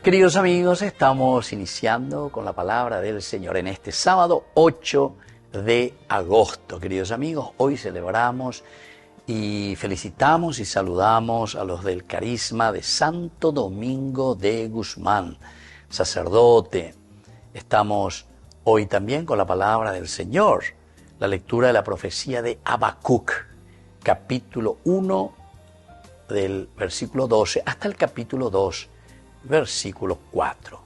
Queridos amigos, estamos iniciando con la palabra del Señor en este sábado 8 de agosto. Queridos amigos, hoy celebramos y felicitamos y saludamos a los del carisma de Santo Domingo de Guzmán, sacerdote. Estamos hoy también con la palabra del Señor, la lectura de la profecía de Habacuc, capítulo 1 del versículo 12 hasta el capítulo 2, versículo 4.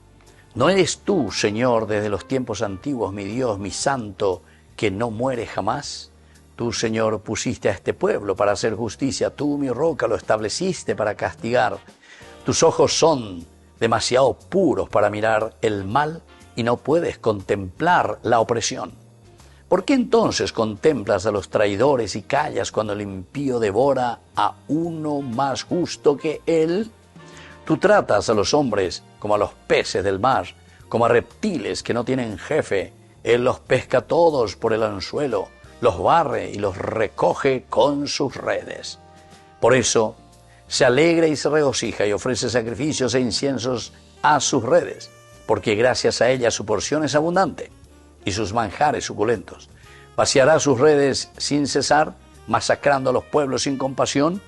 ¿No eres tú, Señor, desde los tiempos antiguos, mi Dios, mi santo, que no muere jamás? Tú, Señor, pusiste a este pueblo para hacer justicia. Tú, mi roca, lo estableciste para castigar. Tus ojos son demasiado puros para mirar el mal y no puedes contemplar la opresión. ¿Por qué entonces contemplas a los traidores y callas cuando el impío devora a uno más justo que él? Tú tratas a los hombres como a los peces del mar, como a reptiles que no tienen jefe. Él los pesca todos por el anzuelo, los barre y los recoge con sus redes. Por eso se alegra y se regocija y ofrece sacrificios e inciensos a sus redes, porque gracias a ella su porción es abundante y sus manjares suculentos. Vaciará sus redes sin cesar, masacrando a los pueblos sin compasión.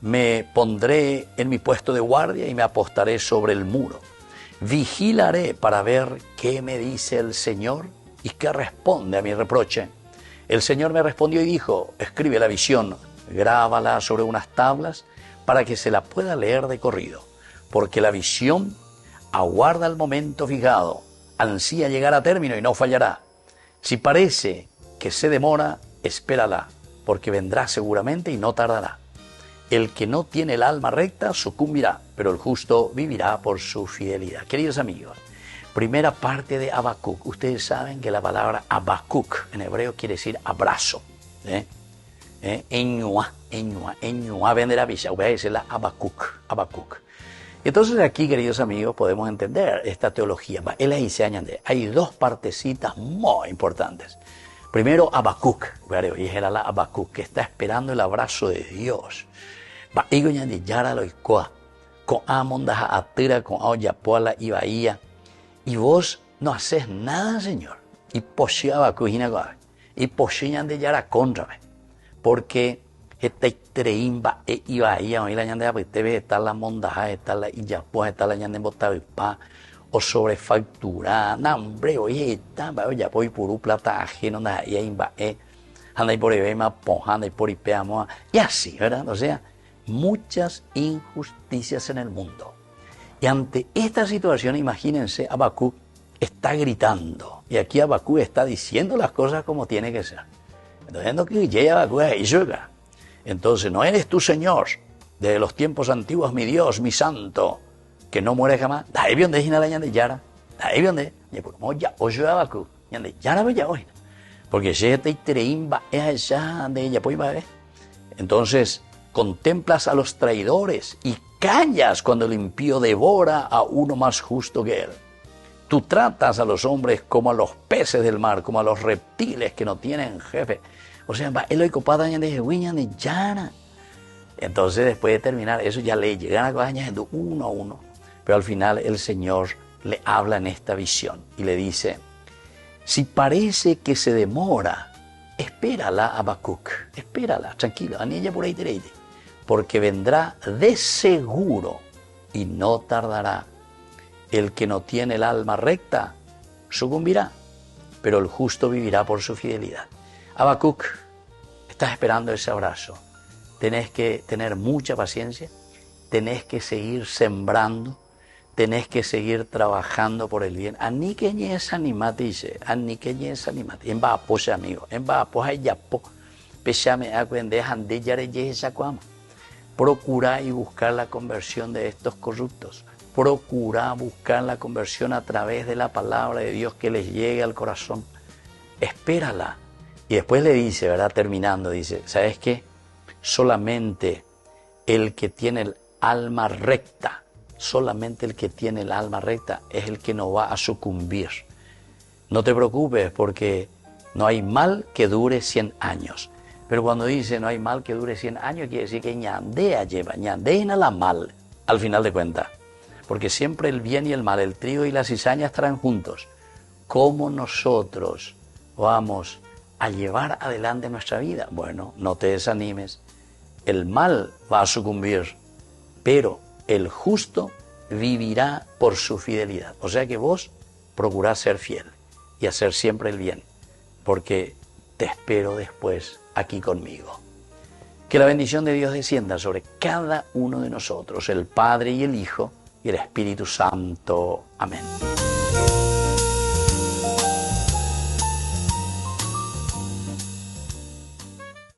Me pondré en mi puesto de guardia y me apostaré sobre el muro. Vigilaré para ver qué me dice el Señor y qué responde a mi reproche. El Señor me respondió y dijo: escribe la visión, grábala sobre unas tablas para que se la pueda leer de corrido, porque la visión aguarda el momento fijado, ansía llegar a término y no fallará. Si parece que se demora, espérala, porque vendrá seguramente y no tardará. El que no tiene el alma recta sucumbirá, pero el justo vivirá por su fidelidad. Queridos amigos, primera parte de Habacuc. Ustedes saben que la palabra Habacuc en hebreo quiere decir abrazo. Eñua vende la villa, voy a decirla Habacuc. Entonces aquí, queridos amigos, podemos entender esta teología. Él ahí se añade. Hay dos partecitas muy importantes. Primero, Habacuc, y es el Habacuc, que está esperando el abrazo de Dios. Y vos no haces nada, Señor. Y porque o sobrefacturar, nambre, oye, está, ya voy por plata ajeno, y ahí va, anda y por ahí anda y por ahí peamos, y así, ¿verdad? O sea, muchas injusticias en el mundo. Y ante esta situación, imagínense, Habacuc está gritando, y aquí Habacuc está diciendo las cosas como tiene que ser. Entonces, no que llega Habacuc ahí llega. Entonces, no eres tú, Señor, desde los tiempos antiguos, mi Dios, mi santo, que no muere jamás. Daí vionde hinala yande yara. Daí vionde. Y por moya oyo Habacuc. Yande yara bella hoy. Porque yete y treimba es allá de ella pues va. Entonces contemplas a los traidores y callas cuando el impío devora a uno más justo que él. Tú tratas a los hombres como a los peces del mar, como a los reptiles que no tienen jefe. O sea, va el copada yande de yara. Entonces después de terminar eso ya le llegan a cosas añadiendo uno a uno. Pero al final el Señor le habla en esta visión y le dice: si parece que se demora, espérala, Habacuc, espérala, tranquilo, anilla por ahí tereite, porque vendrá de seguro y no tardará. El que no tiene el alma recta sucumbirá, pero el justo vivirá por su fidelidad. Habacuc, estás esperando ese abrazo. Tenés que tener mucha paciencia, tenés que seguir sembrando, tenés que seguir trabajando por el bien. Ani que ñes animate, dice, ani que ñes animate. En va apoya, amigo, en va apoya ya po. Peshame a cuende hande yare yesa cuama. Procura y buscar la conversión de estos corruptos. Procura buscar la conversión a través de la palabra de Dios que les llegue al corazón. Espérala. Y después le dice, ¿verdad? Terminando, dice, ¿sabes qué? Solamente el que tiene el alma recta, solamente el que tiene el alma recta es el que no va a sucumbir. No te preocupes porque no hay mal que dure 100 años. Pero cuando dice no hay mal que dure 100 años, quiere decir que ñandea lleva, ñandea la mal, al final de cuentas. porque siempre el bien y el mal, el trigo y la cizaña estarán juntos. ¿Cómo nosotros vamos a llevar adelante nuestra vida? Bueno, no te desanimes, el mal va a sucumbir, pero el justo vivirá por su fidelidad. O sea que vos procurá ser fiel y hacer siempre el bien, porque te espero después aquí conmigo. Que la bendición de Dios descienda sobre cada uno de nosotros, el Padre y el Hijo y el Espíritu Santo. Amén.